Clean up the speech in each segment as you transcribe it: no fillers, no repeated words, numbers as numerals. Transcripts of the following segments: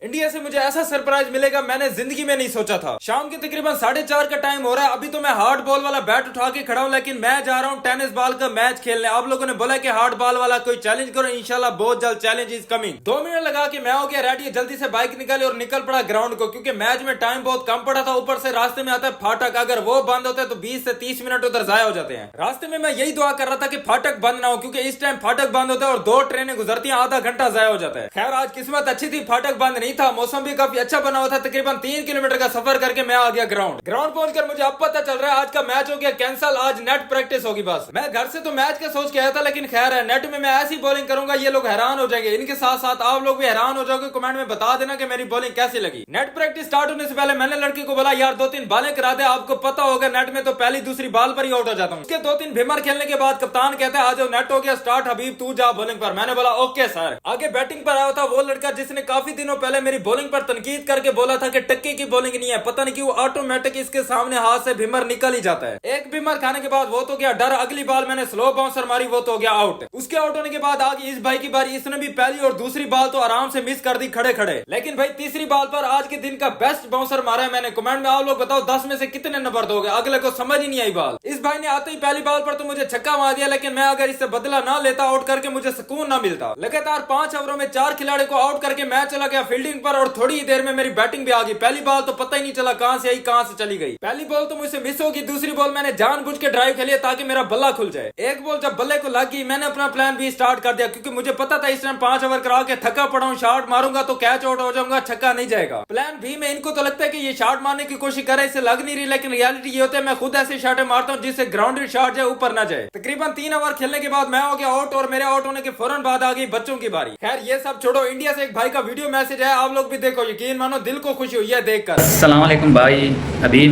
India से मुझे ऐसा सरप्राइज मिलेगा मैंने जिंदगी में नहीं सोचा था। शाम के तकरीबन 4:30 का टाइम हो रहा है। अभी तो मैं हार्ड बॉल वाला बैट उठा के खड़ा हूँ, लेकिन मैं जा रहा हूँ टेनिस बॉल का मैच खेलने। आप लोगों ने बोला कि हार्ड बॉल वाला कोई चैलेंज करो, इंशाल्लाह बहुत जल्द चैलेंज इज कमिंग। 2 मिनट लगा के मैं हो गया रेडी, जल्दी से बाइक निकाली और निकल पड़ा ग्राउंड को, क्योंकि मैच में टाइम बहुत कम पड़ा था। ऊपर से रास्ते में आता है फाटक, अगर वो बंद होता है तो 20 से 30 मिनट उधर जाया हो जाते हैं। रास्ते में मैं यही दुआ कर रहा था कि फाटक बंद ना हो, क्योंकि इस टाइम फाटक बंद होता है और 2 ट्रेनें गुजरती हैं, आधा घंटा जाया हो जाता है। खैर आज किस्मत अच्छी थी, फाटक बंद नहीं था, मौसम भी काफी अच्छा बना हुआ था। तकरीबन 3 किलोमीटर का सफर करके मैं आ गया ग्राउंड पहुंचकर मुझे अब पता चल रहा है आज का मैच हो गया कैंसिल, आज नेट प्रैक्टिस होगी बस। मैं घर से तो मैच का सोच के आया था, लेकिन खैर है नेट में मैं ऐसी बॉलिंग करूंगा ये लोग हैरान हो जाएंगे। इनके साथ साथ आप लोग भी हैरान हो जाओगे। कमेंट में बता देना कि मेरी बॉलिंग कैसी लगी। नेट प्रैक्टिस स्टार्ट होने से पहले मैंने लड़के को बोला यार 2-3 बॉलें करा दे, आपको पता होगा नेट में तो पहली दूसरी बॉल पर ही आउट हो जाता हूँ। उसके 2-3 भीमर खेलने के बाद कप्तान कहता है आ जाओ नेट हो गया स्टार्ट, हबीब तू जा बॉलिंग पर। मैंने बोला ओके सर। आगे बैटिंग पर आया था वो लड़का जिसने काफी दिनों पहले मेरी बॉलिंग पर तनकीद करके बोला था कि टक्के की बॉलिंग नहीं है, पता नहीं क्यों ऑटोमेटिक इसके सामने हाथ से भीमर निकल ही जाता है। एक भीमर खाने के बाद वो तो गया डर, अगली बॉल मैंने स्लो बाउंसर मारी, वो तो गया आउट। उसके आउट होने के बाद आगे इस भाई की बारी, इसने भी पहली और दूसरी बॉल तो आराम से मिस कर दी खड़े खड़े, लेकिन भाई तीसरी बॉल पर आज के दिन का बेस्ट बाउंसर मारा है मैंने। कमेंट में आप लोग बताओ 10 में से कितने नंबर दोगे? अगले को समझ ही नहीं आई बॉल। इस भाई ने आते ही पहली बॉल पर तो मुझे छक्का मार दिया, लेकिन मैं अगर इससे बदला ना लेता आउट करके मुझे सुकून ना मिलता। लगातार 5 ओवरों में 4 खिलाड़ी को आउट करके मैं चला गया फील्डिंग पर और थोड़ी ही देर में मेरी बैटिंग भी आ गई। पहली बॉल तो पता ही नहीं चला कहां से आई कहां से चली गई। पहली बॉल तो मुझसे मिस होगी, दूसरी बॉल मैंने जानबूझ के ड्राइव खेली ताकि मेरा बल्ला खुल जाए। एक बॉल जब बल्ले को लगी मैंने अपना प्लान भी स्टार्ट कर दिया, क्योंकि मुझे पता था इस टाइम 5 ओवर करा के थका पड़ा हूं, शॉट मारूंगा तो कैच आउट हो जाऊंगा, छक्का नहीं जाएगा। प्लान भी में इनको तो लगता है कि ये शॉट मारने की कोशिश करे, इसे लग नहीं रही, लेकिन रियलिटी ये होता है मैं खुद ऐसे शॉट मारता हूँ जिससे ग्राउंडेड शॉट जाए ऊपर ना जाए। तकरीबन 3 ओवर खेलने के बाद मैं हो गया आउट और मेरे आउट होने के फौरन बाद आ गई बच्चों की बारी। खैर ये सब छोड़ो, इंडिया से एक भाई का वीडियो मैसेज है, आप लोग भी देखो, यकीन मानो दिल को खुशी हुई है देखकर। अस्सलाम वालेकुम भाई, अभी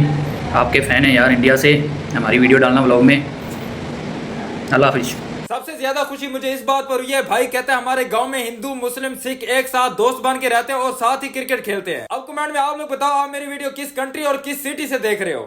आपके फ़ैन हैं यार इंडिया से, हमारी वीडियो डालना व्लॉग में। अल्लाह हाफिज़। सबसे ज्यादा खुशी मुझे इस बात पर हुई है, भाई कहते हैं हमारे गांव में हिंदू मुस्लिम सिख एक साथ दोस्त बन के रहते हैं और साथ ही क्रिकेट खेलते हैं। अब कमेंट में आप लोग बताओ आप मेरी वीडियो किस कंट्री और किस सिटी से देख रहे हो।